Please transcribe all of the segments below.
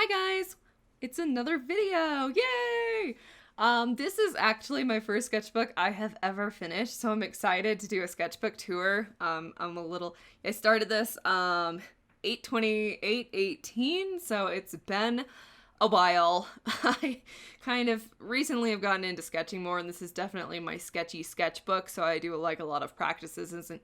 Hi guys! It's another video! Yay! This is actually my first sketchbook I have ever finished, so I'm excited to do a sketchbook tour. I started this 8/28/18, so it's been a while. I kind of recently have gotten into sketching more, and this is definitely my sketchy sketchbook, so I do like a lot of practices in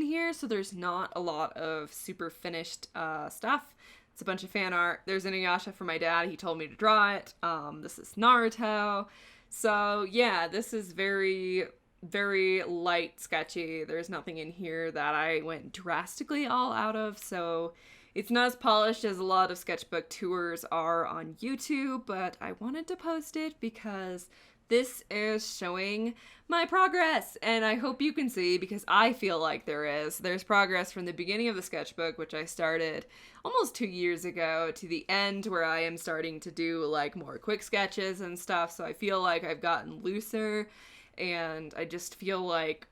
here, so there's not a lot of super finished stuff. It's a bunch of fan art. There's an Inuyasha for my dad. He told me to draw it. This is Naruto. So yeah, this is very, very light sketchy. There's nothing in here that I went drastically all out of, so it's not as polished as a lot of sketchbook tours are on YouTube, but I wanted to post it because this is showing my progress, and I hope you can see, because I feel like there's progress from the beginning of the sketchbook, which I started almost 2 years ago, to the end where I am starting to do like more quick sketches and stuff. So I feel like I've gotten looser, and I feel like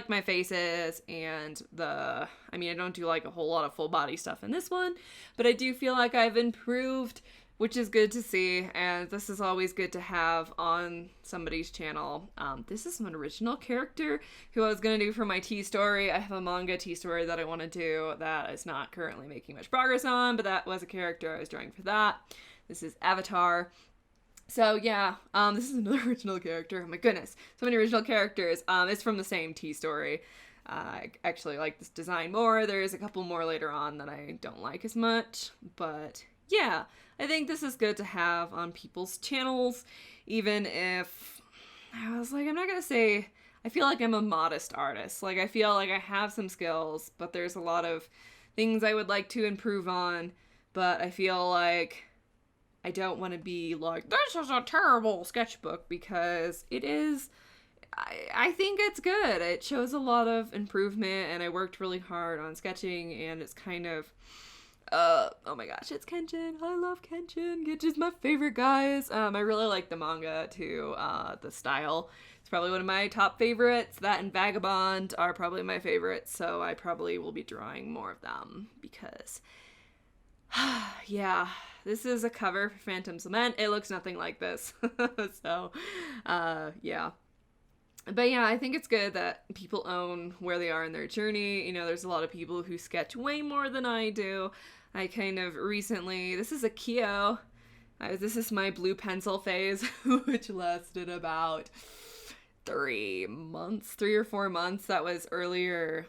my faces and I don't do like a whole lot of full body stuff in this one, but I do feel like I've improved, which is good to see, and this is always good to have on somebody's channel. This is an original character who I was going to do for my tea story. I have a manga tea story that I want to do that is not currently making much progress on, but that was a character I was drawing for that. This is Avatar. So yeah, this is another original character. Oh my goodness, so many original characters. It's from the same tea story. I actually like this design more. There's a couple more later on that I don't like as much, but yeah, I think this is good to have on people's channels, even if I was like, I'm not gonna say, I feel like I'm a modest artist. Like, I feel like I have some skills, but there's a lot of things I would like to improve on, but I feel like I don't want to be like, this is a terrible sketchbook, because it is. I think it's good. It shows a lot of improvement, and I worked really hard on sketching, and it's kind of, oh my gosh, it's Kenshin. I love Kenshin. Kenshin's my favorite, guys. I really like the manga too. The style. It's probably one of my top favorites. That and Vagabond are probably my favorites, so I probably will be drawing more of them because, yeah, this is a cover for Phantom's Lament. It looks nothing like this. So, yeah. But yeah, I think it's good that people own where they are in their journey. You know, there's a lot of people who sketch way more than I do. I kind of recently, this is a Kyo. This is my blue pencil phase, which lasted about 3 or 4 months. That was earlier,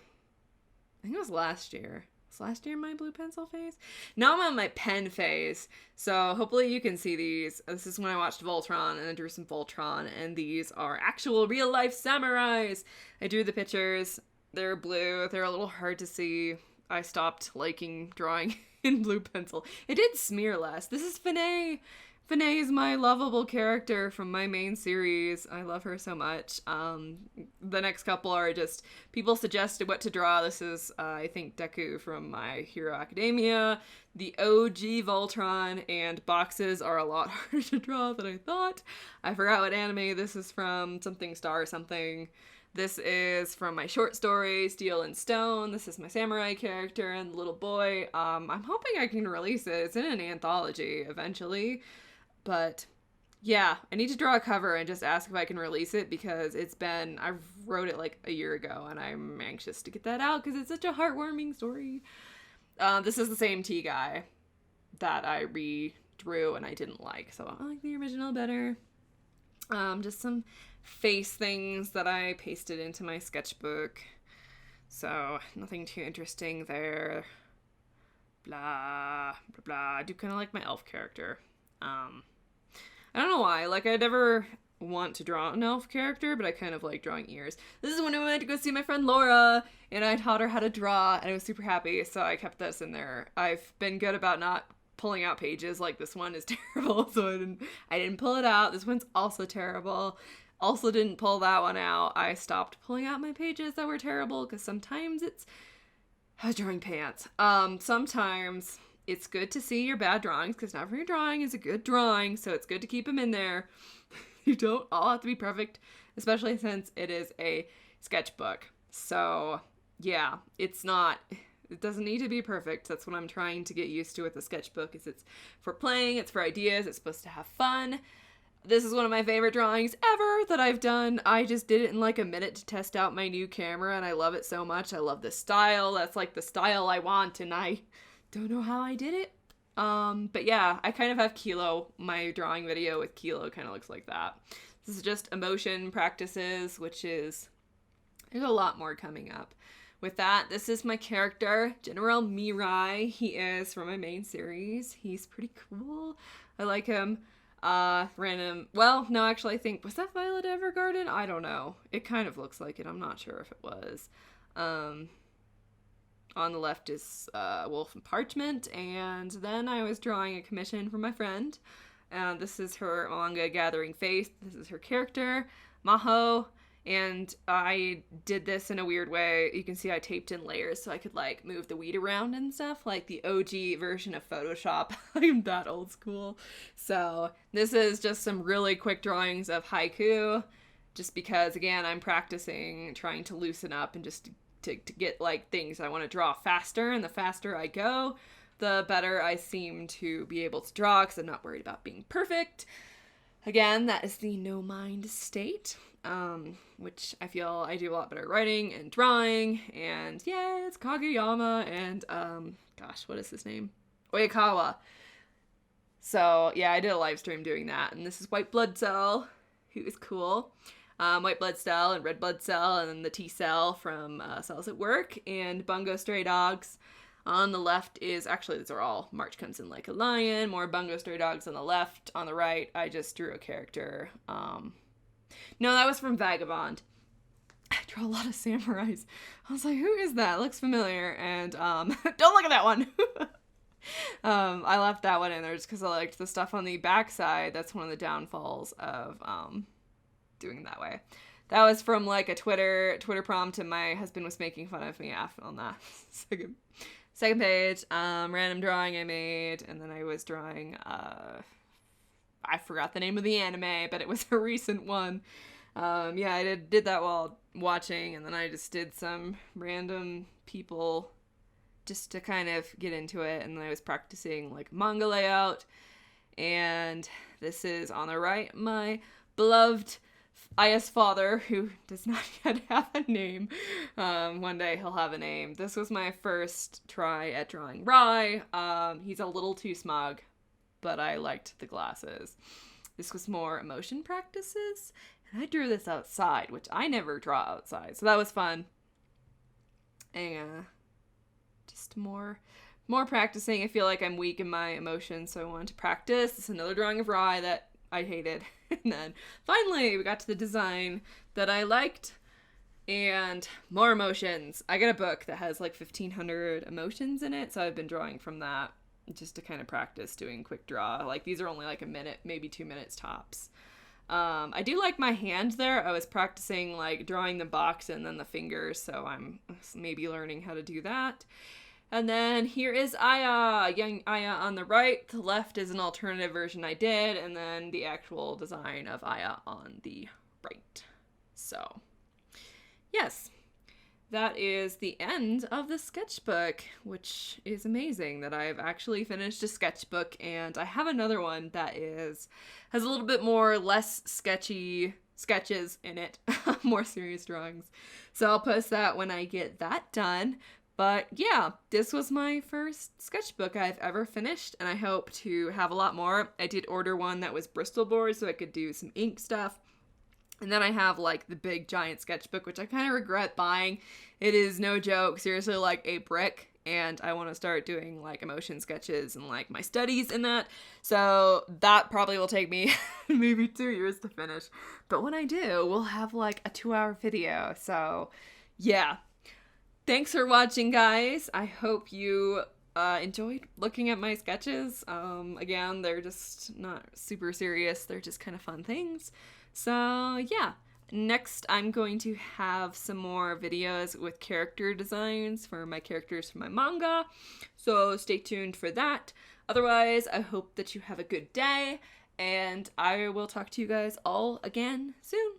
I think it was last year. Was last year my blue pencil phase? Now I'm on my pen phase, so hopefully you can see these. This is when I watched Voltron, and I drew some Voltron, and these are actual real-life samurais. I drew the pictures. They're blue. They're a little hard to see. I stopped liking drawing in blue pencil. It did smear less. This is Fanae. Fanae is my lovable character from my main series. I love her so much. The next couple are just people suggested what to draw. This is, I think, Deku from My Hero Academia, the OG Voltron, and boxes are a lot harder to draw than I thought. I forgot what anime this is from, something star something. This is from my short story, Steel and Stone. This is my samurai character and the little boy. I'm hoping I can release it. It's in an anthology eventually. But yeah, I need to draw a cover and just ask if I can release it, because I wrote it like a year ago, and I'm anxious to get that out because it's such a heartwarming story. This is the same tea guy that I redrew and I didn't like, so I like the original better. Just some face things that I pasted into my sketchbook. So nothing too interesting there. Blah, blah, blah. I do kind of like my elf character. I don't know why, like, I never want to draw an elf character, but I kind of like drawing ears. This is when I went to go see my friend Laura, and I taught her how to draw, and I was super happy, so I kept this in there. I've been good about not pulling out pages. Like, this one is terrible, so I didn't pull it out. This one's also terrible. Also didn't pull that one out. I stopped pulling out my pages that were terrible, because sometimes I was drawing pants. Sometimes it's good to see your bad drawings, because not every drawing is a good drawing, so it's good to keep them in there. You don't all have to be perfect, especially since it is a sketchbook. So yeah, it's not It doesn't need to be perfect. That's what I'm trying to get used to with the sketchbook, is it's for playing, it's for ideas, it's supposed to have fun. This is one of my favorite drawings ever that I've done. I just did it in like a minute to test out my new camera, and I love it so much. I love the style. That's like the style I want, and I don't know how I did it. But yeah, I kind of have Kilo. My drawing video with Kilo kind of looks like that. This is just emotion practices, which is, there's a lot more coming up. With that, this is my character, General Mirai. He is from my main series. He's pretty cool. I like him. Random, well, no, actually I think, was that Violet Evergarden? I don't know. It kind of looks like it. I'm not sure if it was. On the left is Wolf and Parchment, and then I was drawing a commission for my friend. This is her manga Gathering Faith. This is her character, Maho, and I did this in a weird way. You can see I taped in layers so I could like move the weed around and stuff, like the OG version of Photoshop. I'm that old school. So this is just some really quick drawings of haiku, just because, again, I'm practicing trying to loosen up and just to get like things I want to draw faster, and the faster I go, the better I seem to be able to draw, because I'm not worried about being perfect. Again, that is the no mind state, which I feel I do a lot better writing and drawing, and yeah, it's Kageyama and, gosh, what is his name? Oyakawa. So yeah, I did a live stream doing that, and this is White Blood Cell, who is cool. White Blood Cell and Red Blood Cell, and then the T Cell from Cells at Work, and Bungo Stray Dogs. On the left is, actually these are all March Comes In Like a Lion, more Bungo Stray Dogs on the left. On the right, I just drew a character. No, that was from Vagabond. I draw a lot of samurais. I was like, who is that? Looks familiar. And don't look at that one. I left that one in there just because I liked the stuff on the back side. That's one of the downfalls of doing it that way. That was from like a Twitter prompt, and my husband was making fun of me on that. Second page, random drawing I made, and then I was drawing, I forgot the name of the anime, but it was a recent one. Yeah, I did that while watching, and then I just did some random people just to kind of get into it, and then I was practicing like manga layout, and this is on the right, my beloved Aya's father, who does not yet have a name. One day he'll have a name. This was my first try at drawing Rai. He's a little too smug, but I liked the glasses. This was more emotion practices, and I drew this outside, which I never draw outside, so that was fun. And just more practicing. I feel like I'm weak in my emotions, so I wanted to practice. This is another drawing of Rai that I hated. And then finally we got to the design that I liked, and more emotions. I got a book that has like 1,500 emotions in it, so I've been drawing from that just to kind of practice doing quick draw. Like, these are only like a minute, maybe 2 minutes tops. I do like my hand there. I was practicing like drawing the box and then the fingers, so I'm maybe learning how to do that. And then here is Aya, young Aya on the right. The left is an alternative version I did, and then the actual design of Aya on the right. So, yes, that is the end of the sketchbook, which is amazing that I've actually finished a sketchbook, and I have another one that has a little bit more less sketchy sketches in it, more serious drawings. So I'll post that when I get that done. But yeah, this was my first sketchbook I've ever finished, and I hope to have a lot more. I did order one that was Bristol board so I could do some ink stuff. And then I have like the big giant sketchbook, which I kind of regret buying. It is no joke, seriously like a brick, and I want to start doing like emotion sketches and like my studies in that. So that probably will take me maybe 2 years to finish. But when I do, we'll have like a 2-hour video. So yeah. Thanks for watching, guys. I hope you enjoyed looking at my sketches. Again, they're just not super serious. They're just kind of fun things. So yeah, next I'm going to have some more videos with character designs for my characters from my manga. So stay tuned for that. Otherwise, I hope that you have a good day, and I will talk to you guys all again soon.